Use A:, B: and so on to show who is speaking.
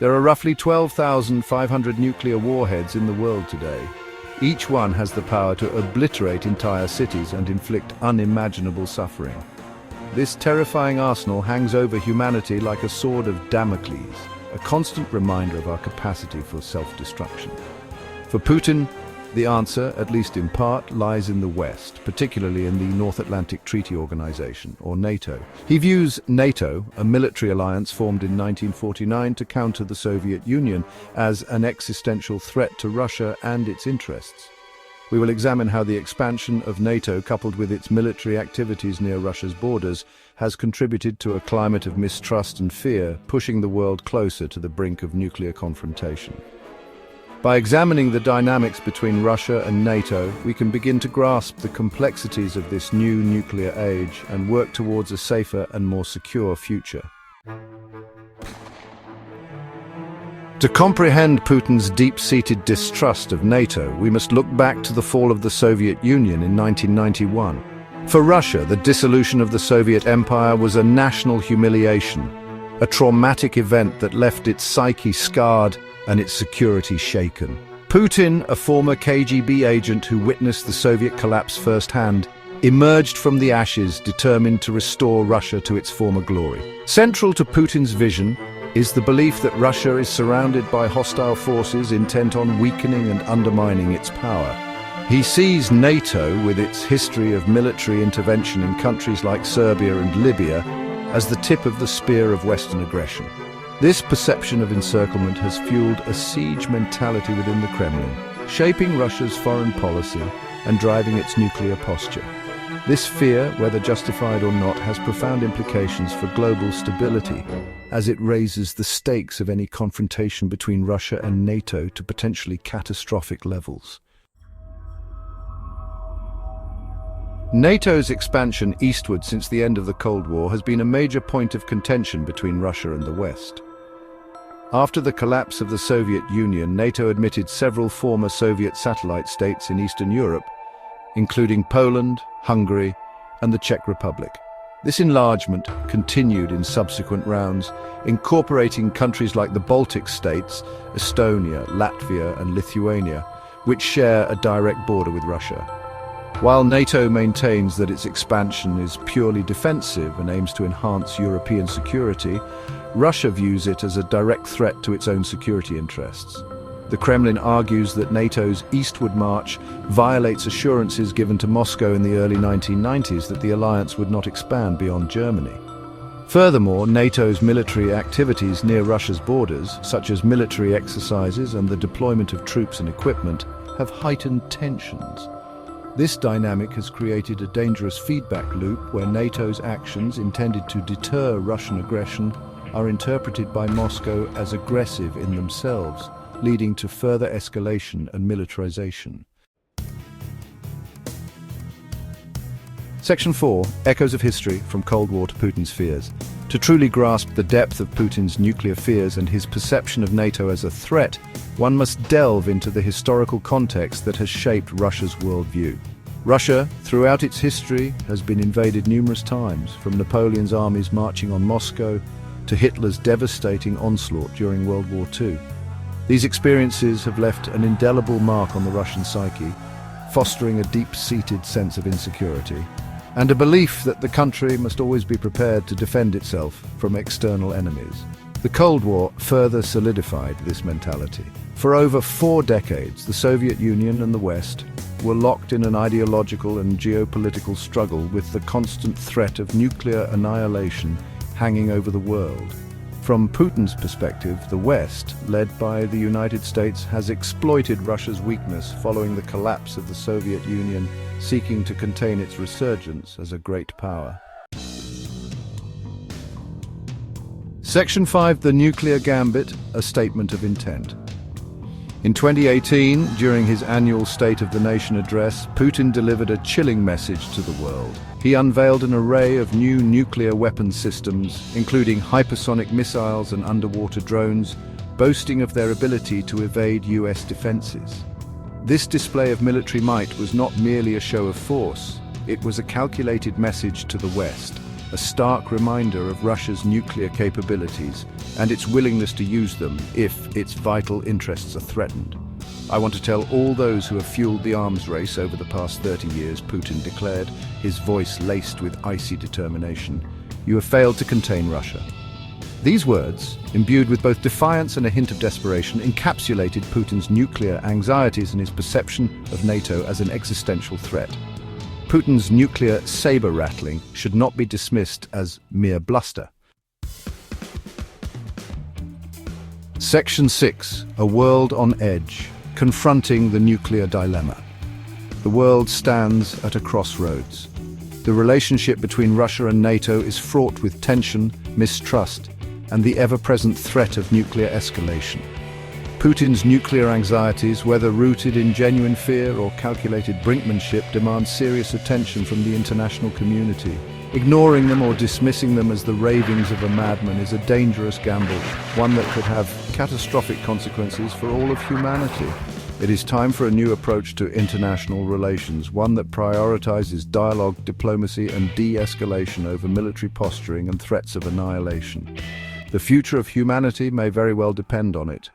A: There are roughly 12,500 nuclear warheads in the world today. Each one has the power to obliterate entire cities and inflict unimaginable suffering. This terrifying arsenal hangs over humanity like a sword of Damocles, a constant reminder of our capacity for self-destruction. For Putin, the answer, at least in part, lies in the West, particularly in the North Atlantic Treaty Organization, or NATO. He views NATO, a military alliance formed in 1949 to counter the Soviet Union, as an existential threat to Russia and its interests. We will examine how the expansion of NATO, coupled with its military activities near Russia's borders, has contributed to a climate of mistrust and fear, pushing the world closer to the brink of nuclear confrontation. By examining the dynamics between Russia and NATO, we can begin to grasp the complexities of this new nuclear age and work towards a safer and more secure future. To comprehend Putin's deep-seated distrust of NATO, we must look back to the fall of the Soviet Union in 1991. For Russia, the dissolution of the Soviet Empire was a national humiliation, a traumatic event that left its psyche scarred and its security shaken. Putin, a former KGB agent who witnessed the Soviet collapse firsthand, emerged from the ashes determined to restore Russia to its former glory. Central to Putin's vision is the belief that Russia is surrounded by hostile forces intent on weakening and undermining its power. He sees NATO, with its history of military intervention in countries like Serbia and Libya, as the tip of the spear of Western aggression. This perception of encirclement has fueled a siege mentality within the Kremlin, shaping Russia's foreign policy and driving its nuclear posture. This fear, whether justified or not, has profound implications for global stability, as it raises the stakes of any confrontation between Russia and NATO to potentially catastrophic levels. NATO's expansion eastward since the end of the Cold War has been a major point of contention between Russia and the West. After the collapse of the Soviet Union, NATO admitted several former Soviet satellite states in Eastern Europe, including Poland, Hungary, and the Czech Republic. This enlargement continued in subsequent rounds, incorporating countries like the Baltic states, Estonia, Latvia, and Lithuania, which share a direct border with Russia. While NATO maintains that its expansion is purely defensive and aims to enhance European security, Russia views it as a direct threat to its own security interests. The Kremlin argues that NATO's eastward march violates assurances given to Moscow in the early 1990s that the alliance would not expand beyond Germany. Furthermore, NATO's military activities near Russia's borders, such as military exercises and the deployment of troops and equipment, have heightened tensions. This dynamic has created a dangerous feedback loop where NATO's actions intended to deter Russian aggression are interpreted by Moscow as aggressive in themselves, leading to further escalation and militarization. Section 4. Echoes of History from Cold War to Putin's Fears. To truly grasp the depth of Putin's nuclear fears and his perception of NATO as a threat, one must delve into the historical context that has shaped Russia's worldview. Russia, throughout its history, has been invaded numerous times, from Napoleon's armies marching on Moscow to Hitler's devastating onslaught during World War II. These experiences have left an indelible mark on the Russian psyche, fostering a deep-seated sense of insecurity and a belief that the country must always be prepared to defend itself from external enemies. The Cold War further solidified this mentality. For over 4 decades, the Soviet Union and the West were locked in an ideological and geopolitical struggle with the constant threat of nuclear annihilation hanging over the world. From Putin's perspective, the West, led by the United States, has exploited Russia's weakness following the collapse of the Soviet Union, seeking to contain its resurgence as a great power. Section 5. The Nuclear Gambit, a Statement of Intent. In 2018, during his annual State of the Nation address, Putin delivered a chilling message to the world. He unveiled an array of new nuclear weapons systems, including hypersonic missiles and underwater drones, boasting of their ability to evade US defenses. This display of military might was not merely a show of force, it was a calculated message to the West. a stark reminder of Russia's nuclear capabilities and its willingness to use them if its vital interests are threatened. I want to tell all those who have fueled the arms race over the past 30 years, Putin declared, his voice laced with icy determination, you have failed to contain Russia. These words, imbued with both defiance and a hint of desperation, encapsulated Putin's nuclear anxieties and his perception of NATO as an existential threat. Putin's nuclear saber-rattling should not be dismissed as mere bluster. Section 6. A world on edge, confronting the nuclear dilemma. The world stands at a crossroads. The relationship between Russia and NATO is fraught with tension, mistrust, and the ever-present threat of nuclear escalation. Putin's nuclear anxieties, whether rooted in genuine fear or calculated brinkmanship, demand serious attention from the international community. Ignoring them or dismissing them as the ravings of a madman is a dangerous gamble, one that could have catastrophic consequences for all of humanity. It is time for a new approach to international relations, one that prioritizes dialogue, diplomacy, and de-escalation over military posturing and threats of annihilation. The future of humanity may very well depend on it.